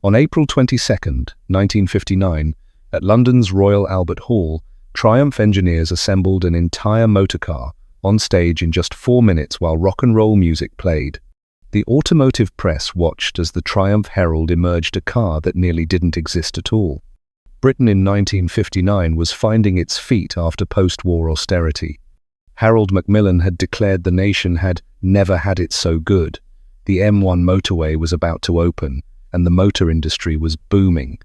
On April 22nd, 1959, at London's Royal Albert Hall, Triumph engineers assembled an entire motorcar on stage in just 4 minutes while rock and roll music played. The automotive press watched as the Triumph Herald emerged a car that nearly didn't exist at all. Britain in 1959 was finding its feet after post-war austerity. Harold Macmillan had declared the nation had never had it so good. The M1 motorway was about to open, and the motor industry was booming.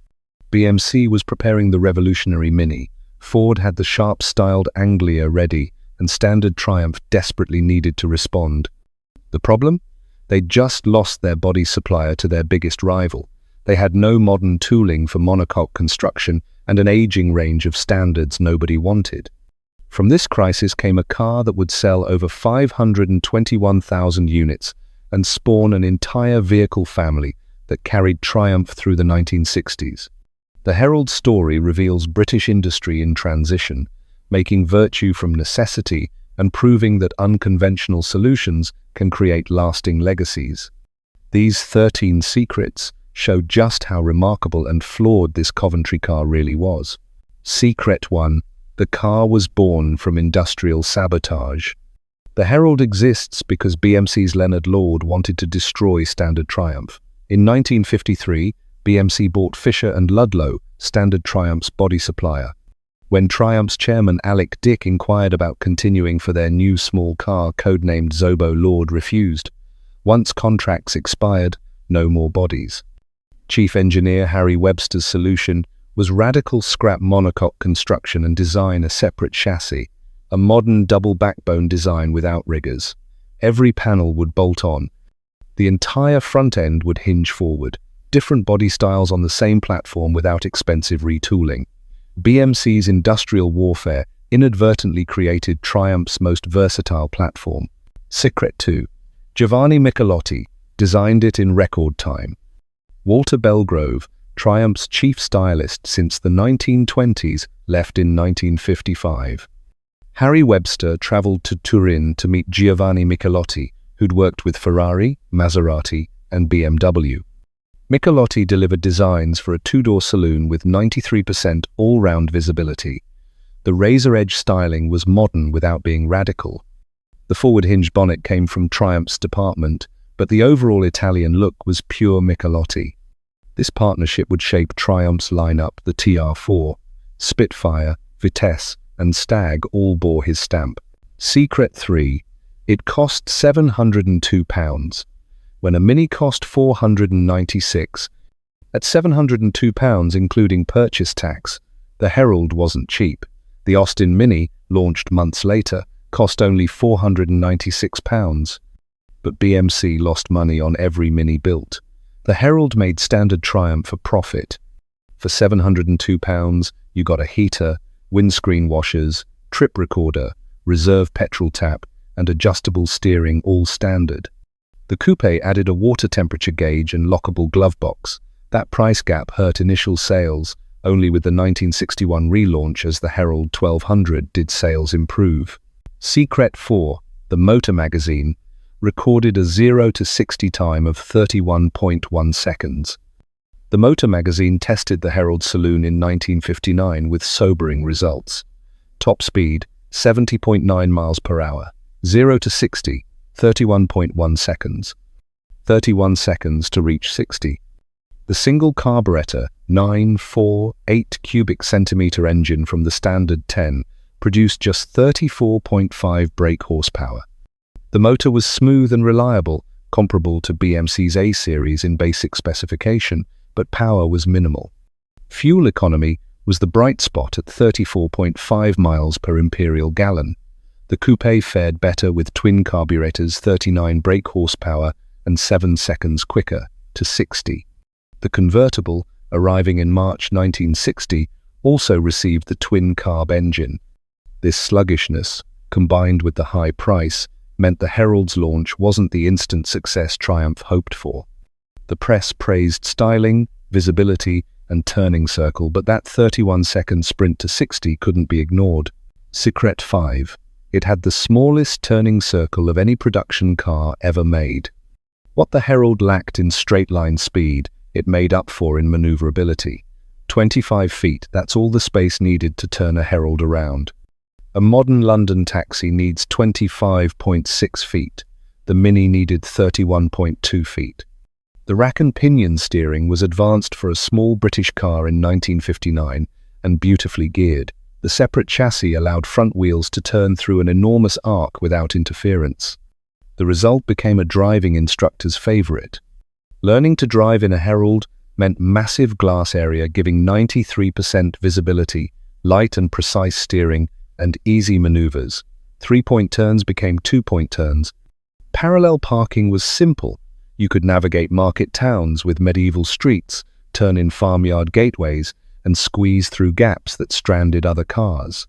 BMC was preparing the revolutionary Mini. Ford had the sharp-styled Anglia ready, and standard Triumph desperately needed to respond. The problem? They'd just lost their body supplier to their biggest rival. They had no modern tooling for monocoque construction and an aging range of standards nobody wanted. From this crisis came a car that would sell over 521,000 units and spawn an entire vehicle family that carried Triumph through the 1960s. The Herald story reveals British industry in transition, making virtue from necessity and proving that unconventional solutions can create lasting legacies. These 13 secrets show just how remarkable and flawed this Coventry car really was. Secret 1. The car was born from industrial sabotage. The Herald exists because BMC's Leonard Lord wanted to destroy standard Triumph. In 1953, BMC bought Fisher & Ludlow, standard Triumph's body supplier. When Triumph's chairman Alec Dick inquired about continuing for their new small car codenamed Zobo, Lord refused. Once contracts expired, no more bodies. Chief engineer Harry Webster's solution was radical scrap monocoque construction and design a separate chassis, a modern double backbone design with outriggers. Every panel would bolt on. The entire front end would hinge forward, different body styles on the same platform without expensive retooling. BMC's industrial warfare inadvertently created Triumph's most versatile platform. Secret 2. Giovanni Michelotti designed it in record time. Walter Belgrove, Triumph's chief stylist since the 1920s, left in 1955. Harry Webster traveled to Turin to meet Giovanni Michelotti, who'd worked with Ferrari, Maserati, and BMW. Michelotti delivered designs for a two-door saloon with 93% all-round visibility. The razor-edge styling was modern without being radical. The forward hinge bonnet came from Triumph's department, but the overall Italian look was pure Michelotti. This partnership would shape Triumph's lineup. The TR4, Spitfire, Vitesse, and Stag all bore his stamp. Secret 3. It cost £702, when a Mini cost £496. At £702 including purchase tax, the Herald wasn't cheap. The Austin Mini, launched months later, cost only £496. But BMC lost money on every Mini built. The Herald made standard Triumph a profit. For £702, you got a heater, windscreen washers, trip recorder, reserve petrol tap, and adjustable steering, all standard. The coupe added a water temperature gauge and lockable glove box. That price gap hurt initial sales. Only with the 1961 relaunch as the Herald 1200 did sales improve. Secret 4, the Motor Magazine, recorded a 0 to 60 time of 31.1 seconds. The Motor Magazine tested the Herald saloon in 1959 with sobering results. Top speed, 70.9 miles per hour. 0 to 60, 31.1 seconds. 31 seconds to reach 60. The single carburetor, 948 cubic centimeter engine from the standard 10, produced just 34.5 brake horsepower. The motor was smooth and reliable, comparable to BMC's A-Series in basic specification, but power was minimal. Fuel economy was the bright spot at 34.5 miles per imperial gallon. The coupe fared better with twin carburetors, 39 brake horsepower and 7 seconds quicker, to 60. The convertible, arriving in March 1960, also received the twin carb engine. This sluggishness, combined with the high price, meant the Herald's launch wasn't the instant success Triumph hoped for. The press praised styling, visibility, and turning circle, but that 31-second sprint to 60 couldn't be ignored. Secret 5. It had the smallest turning circle of any production car ever made. What the Herald lacked in straight-line speed, it made up for in maneuverability. 25 feet, that's all the space needed to turn a Herald around. A modern London taxi needs 25.6 feet. The Mini needed 31.2 feet. The rack and pinion steering was advanced for a small British car in 1959 and beautifully geared. The separate chassis allowed front wheels to turn through an enormous arc without interference. The result became a driving instructor's favorite. Learning to drive in a Herald meant massive glass area giving 93% visibility, light and precise steering, and easy maneuvers. 3-point turns became 2-point turns. Parallel parking was simple. You could navigate market towns with medieval streets, turn in farmyard gateways, and squeeze through gaps that stranded other cars.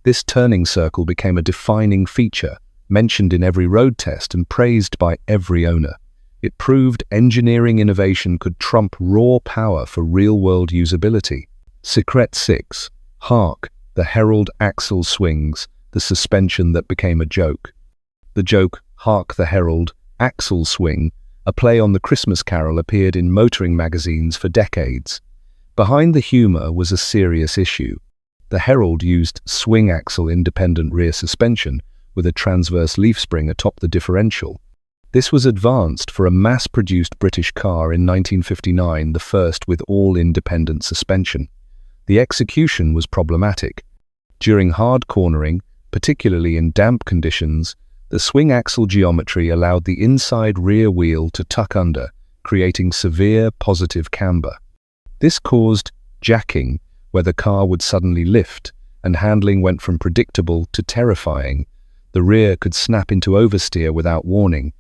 This turning circle became a defining feature, mentioned in every road test and praised by every owner. It proved engineering innovation could trump raw power for real-world usability. Secret 6. Hark, the Herald axle swings, the suspension that became a joke. The joke, Hark the Herald, axle swing, a play on the Christmas Carol, appeared in motoring magazines for decades. Behind the humor was a serious issue. The Herald used swing axle independent rear suspension with a transverse leaf spring atop the differential. This was advanced for a mass-produced British car in 1959, the first with all-independent suspension. The execution was problematic. During hard cornering, particularly in damp conditions, the swing axle geometry allowed the inside rear wheel to tuck under, creating severe positive camber. This caused jacking, where the car would suddenly lift, and handling went from predictable to terrifying. The rear could snap into oversteer without warning.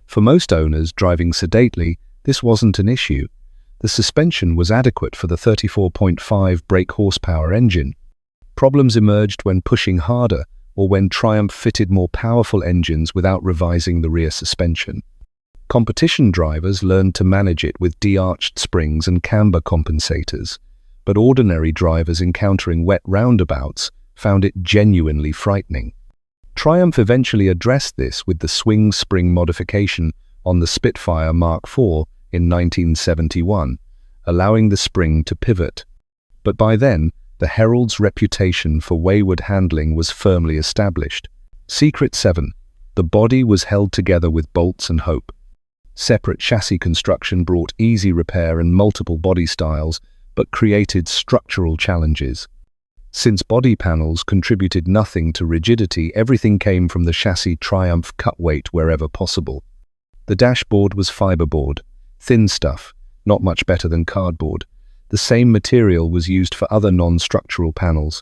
For most owners driving sedately, this wasn't an issue. The suspension was adequate for the 34.5 brake horsepower engine. Problems emerged when pushing harder or when Triumph fitted more powerful engines without revising the rear suspension. Competition drivers learned to manage it with de-arched springs and camber compensators, but ordinary drivers encountering wet roundabouts found it genuinely frightening. Triumph eventually addressed this with the swing spring modification on the Spitfire Mark IV in 1971, allowing the spring to pivot. But by then, the Herald's reputation for wayward handling was firmly established. Secret 7. The body was held together with bolts and hope. Separate chassis construction brought easy repair and multiple body styles, but created structural challenges. Since body panels contributed nothing to rigidity, everything came from the chassis Triumph cut weight wherever possible. The dashboard was fiberboard, thin stuff, not much better than cardboard. The same material was used for other non-structural panels.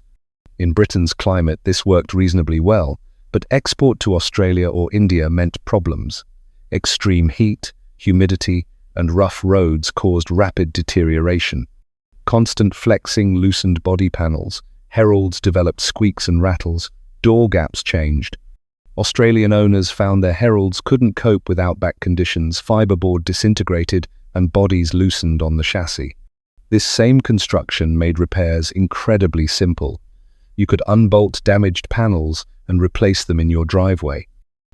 In Britain's climate, this worked reasonably well, but export to Australia or India meant problems. Extreme heat, humidity, and rough roads caused rapid deterioration. Constant flexing loosened body panels. Heralds developed squeaks and rattles. Door gaps changed. Australian owners found their Heralds couldn't cope with outback conditions. Fiberboard disintegrated and bodies loosened on the chassis. This same construction made repairs incredibly simple. You could unbolt damaged panels and replace them in your driveway.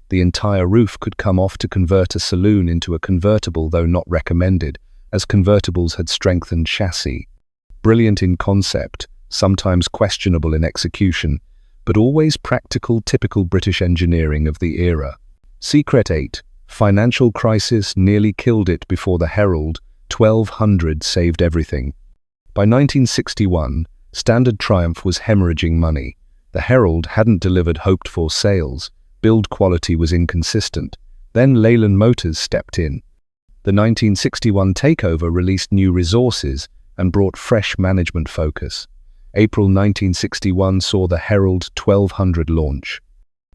The entire roof could come off to convert a saloon into a convertible, though not recommended, as convertibles had strengthened chassis. Brilliant in concept, sometimes questionable in execution, but always practical, typical British engineering of the era. Secret 8. Financial crisis nearly killed it before the Herald. 1200 saved everything. By 1961, Standard Triumph was hemorrhaging money. The Herald hadn't delivered hoped-for sales. Build quality was inconsistent. Then Leyland Motors stepped in. The 1961 takeover released new resources and brought fresh management focus. April 1961 saw the Herald 1200 launch.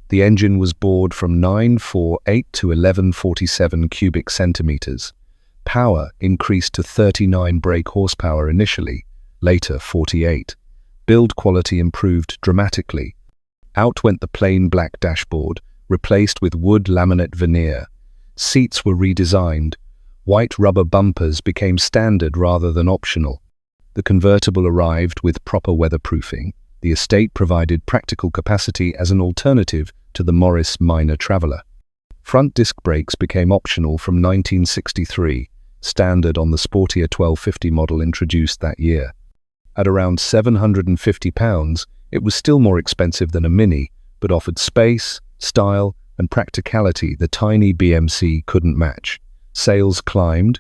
The engine was bored from 948 to 1147 cubic centimeters. Power increased to 39 brake horsepower initially, later 48. Build quality improved dramatically. Out went the plain black dashboard, replaced with wood laminate veneer. Seats were redesigned. White rubber bumpers became standard rather than optional. The convertible arrived with proper weatherproofing. The estate provided practical capacity as an alternative to the Morris Minor Traveller. Front disc brakes became optional from 1963. standard on the sportier 1250 model introduced that year. At around £750, it was still more expensive than a Mini, but offered space, style, and practicality the tiny BMC couldn't match. Sales climbed.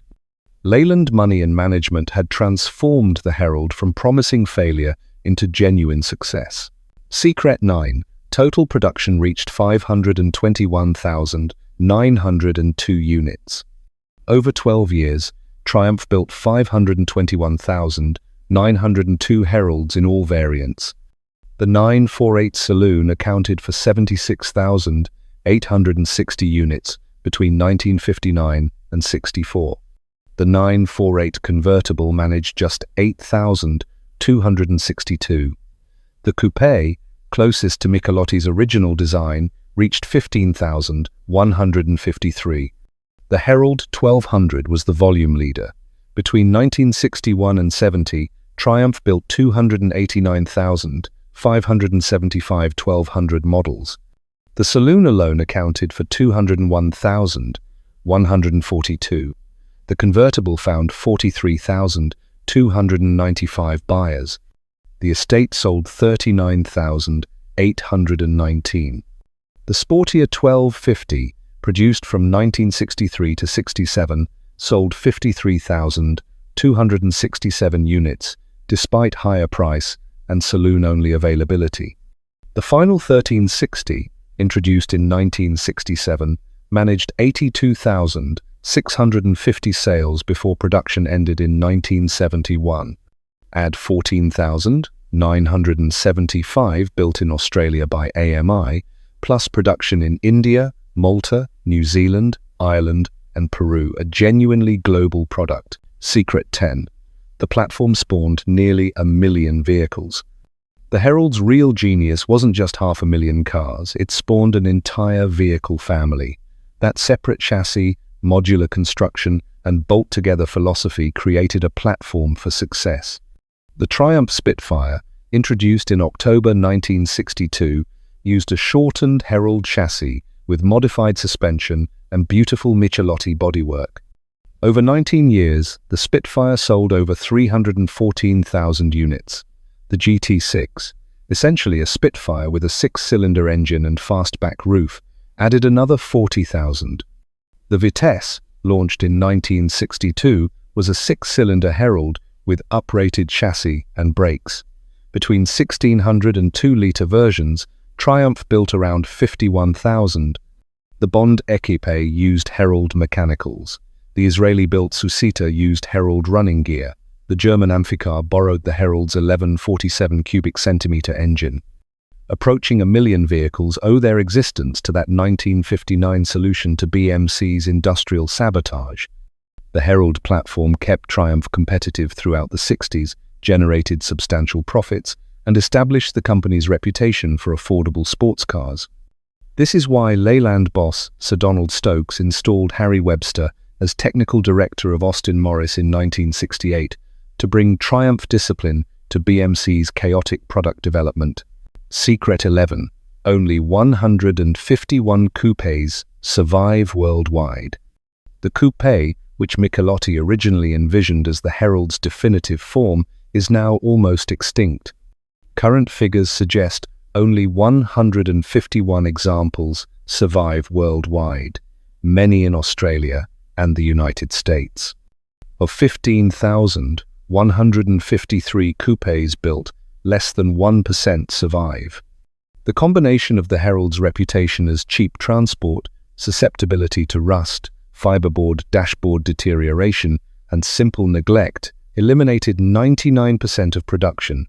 Leyland money and management had transformed the Herald from promising failure into genuine success. Secret 9. Total production reached 521,902 units. Over 12 years, Triumph built 521,902 Heralds in all variants. The 948 saloon accounted for 76,860 units between 1959 and 64. The 948 convertible managed just 8,262. The coupe, closest to Michelotti's original design, reached 15,153. The Herald 1200 was the volume leader. Between 1961 and 70, Triumph built 289,575 1200 models. The saloon alone accounted for 201,142. The convertible found 43,295 buyers. The estate sold 39,819. The sportier 1250, produced from 1963 to 67, sold 53,267 units, despite higher price and saloon-only availability. The final 1360, introduced in 1967, managed 82,650 sales before production ended in 1971. Add 14,975 built in Australia by AMI, plus production in India, Malta, New Zealand, Ireland, and Peru, a genuinely global product. Secret 10. The platform spawned nearly 1 million vehicles. The Herald's real genius wasn't just 500,000 cars, it spawned an entire vehicle family. That separate chassis, modular construction, and bolt-together philosophy created a platform for success. The Triumph Spitfire, introduced in October 1962, used a shortened Herald chassis with modified suspension and beautiful Michelotti bodywork. Over 19 years, the Spitfire sold over 314,000 units. The GT6, essentially a Spitfire with a 6-cylinder engine and fastback roof, added another 40,000. The Vitesse, launched in 1962, was a 6-cylinder Herald with uprated chassis and brakes. Between 1600 and 2-litre versions, Triumph built around 51,000. The Bond Equipe used Herald mechanicals. The Israeli-built Susita used Herald running gear. The German Amphicar borrowed the Herald's 1147 cubic centimetre engine. Approaching 1 million vehicles owe their existence to that 1959 solution to BMC's industrial sabotage. The Herald platform kept Triumph competitive throughout the 60s, generated substantial profits, and established the company's reputation for affordable sports cars. This is why Leyland boss Sir Donald Stokes installed Harry Webster as technical director of Austin Morris in 1968 to bring Triumph discipline to BMC's chaotic product development. Secret 11. Only 151 coupes survive worldwide. The coupe, which Michelotti originally envisioned as the Herald's definitive form, is now almost extinct. Current figures suggest only 151 examples survive worldwide, many in Australia and the United States. Of 15,153 coupes built, less than 1% survive. The combination of the Herald's reputation as cheap transport, susceptibility to rust, fiberboard dashboard deterioration, and simple neglect eliminated 99% of production.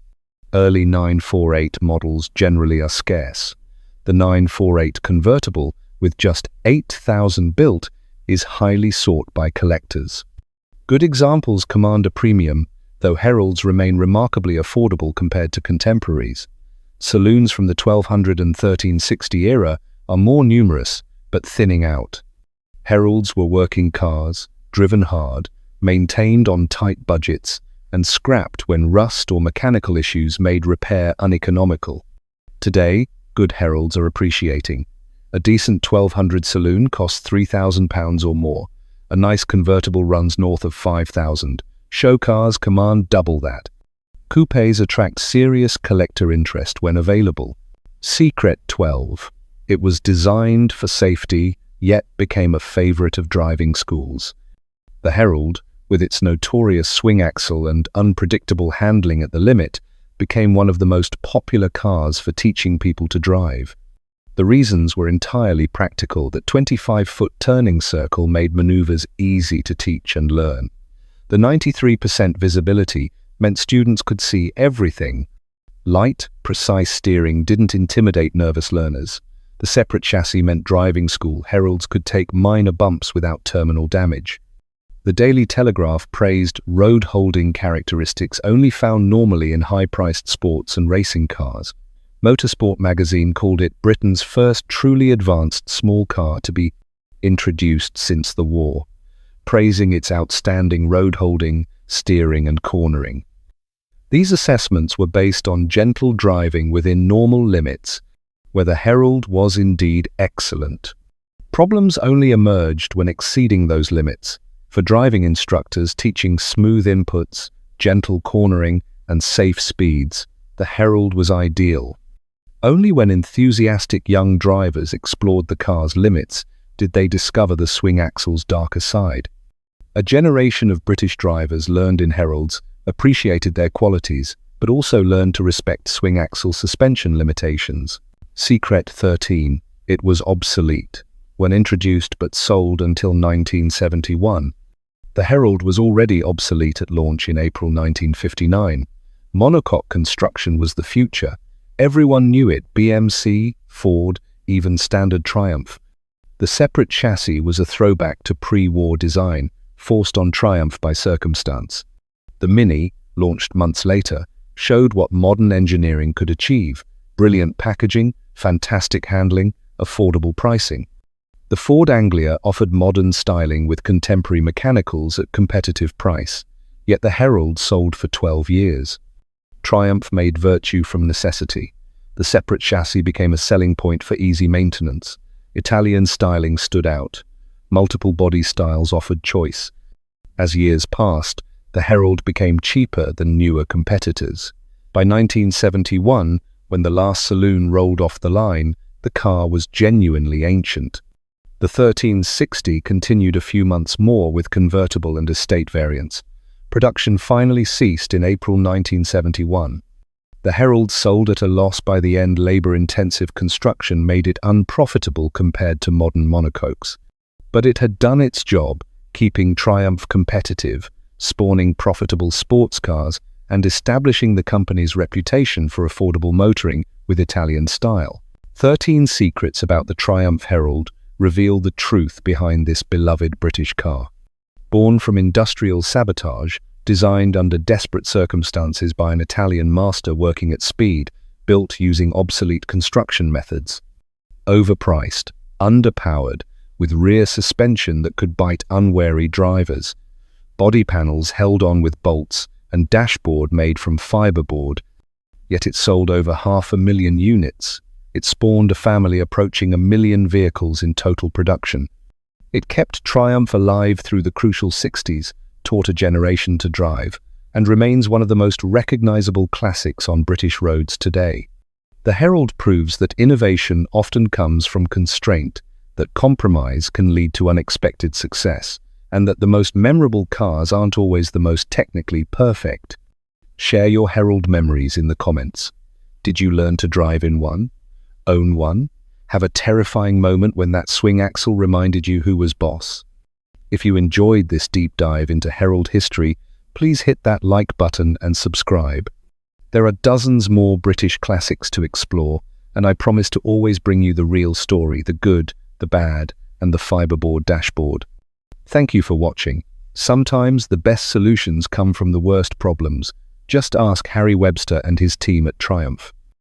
Early 948 models generally are scarce. The 948 convertible, with just 8,000 built, is highly sought by collectors. Good examples command a premium, though Heralds remain remarkably affordable compared to contemporaries. Saloons from the 1200 and 1360 era are more numerous, but thinning out. Heralds were working cars, driven hard, maintained on tight budgets, and scrapped when rust or mechanical issues made repair uneconomical. Today, good Heralds are appreciating. A decent 1200 saloon costs £3,000 or more. A nice convertible runs north of 5,000. Show cars command double that. Coupes attract serious collector interest when available. Secret 12. It was designed for safety, yet became a favorite of driving schools. The Herald, with its notorious swing axle and unpredictable handling at the limit, became one of the most popular cars for teaching people to drive. The reasons were entirely practical. That 25-foot turning circle made maneuvers easy to teach and learn. The 93% visibility meant students could see everything. Light, precise steering didn't intimidate nervous learners. The separate chassis meant driving school Heralds could take minor bumps without terminal damage. The Daily Telegraph praised road-holding characteristics only found normally in high-priced sports and racing cars. Motorsport magazine called it Britain's first truly advanced small car to be introduced since the war, praising its outstanding road-holding, steering and cornering. These assessments were based on gentle driving within normal limits, where the Herald was indeed excellent. Problems only emerged when exceeding those limits. For driving instructors teaching smooth inputs, gentle cornering, and safe speeds, the Herald was ideal. Only when enthusiastic young drivers explored the car's limits did they discover the swing axle's darker side. A generation of British drivers learned in Heralds, appreciated their qualities, but also learned to respect swing axle suspension limitations. Secret 13. It was obsolete when introduced but sold until 1971. The Herald was already obsolete at launch in April 1959. Monocoque construction was the future. Everyone knew it: BMC, Ford, even standard Triumph. The separate chassis was a throwback to pre-war design, forced on Triumph by circumstance. The Mini, launched months later, showed what modern engineering could achieve: brilliant packaging, fantastic handling, affordable pricing. The Ford Anglia offered modern styling with contemporary mechanicals at competitive price, yet the Herald sold for 12 years. Triumph made virtue from necessity. The separate chassis became a selling point for easy maintenance. Italian styling stood out. Multiple body styles offered choice. As years passed, the Herald became cheaper than newer competitors. By 1971, when the last saloon rolled off the line, the car was genuinely ancient. The 1360 continued a few months more with convertible and estate variants. Production finally ceased in April 1971. The Herald sold at a loss by the end. Labor-intensive construction made it unprofitable compared to modern monocoques. But it had done its job, keeping Triumph competitive, spawning profitable sports cars, and establishing the company's reputation for affordable motoring with Italian style. 13 secrets about the Triumph Herald reveal the truth behind this beloved British car. Born from industrial sabotage, designed under desperate circumstances by an Italian master working at speed, built using obsolete construction methods. Overpriced, underpowered, with rear suspension that could bite unwary drivers. Body panels held on with bolts, and dashboard made from fiberboard. Yet it sold over 500,000 units. It spawned a family approaching 1 million vehicles in total production. It kept Triumph alive through the crucial 60s, taught a generation to drive, and remains one of the most recognizable classics on British roads today. The Herald proves that innovation often comes from constraint, that compromise can lead to unexpected success, and that the most memorable cars aren't always the most technically perfect. Share your Herald memories in the comments. Did you learn to drive in one? Own one? Have a terrifying moment when that swing axle reminded you who was boss? If you enjoyed this deep dive into Herald history, please hit that like button and subscribe. There are dozens more British classics to explore, and I promise to always bring you the real story, the good, the bad, and the fiberboard dashboard. Thank you for watching. Sometimes the best solutions come from the worst problems. Just ask Harry Webster and his team at Triumph.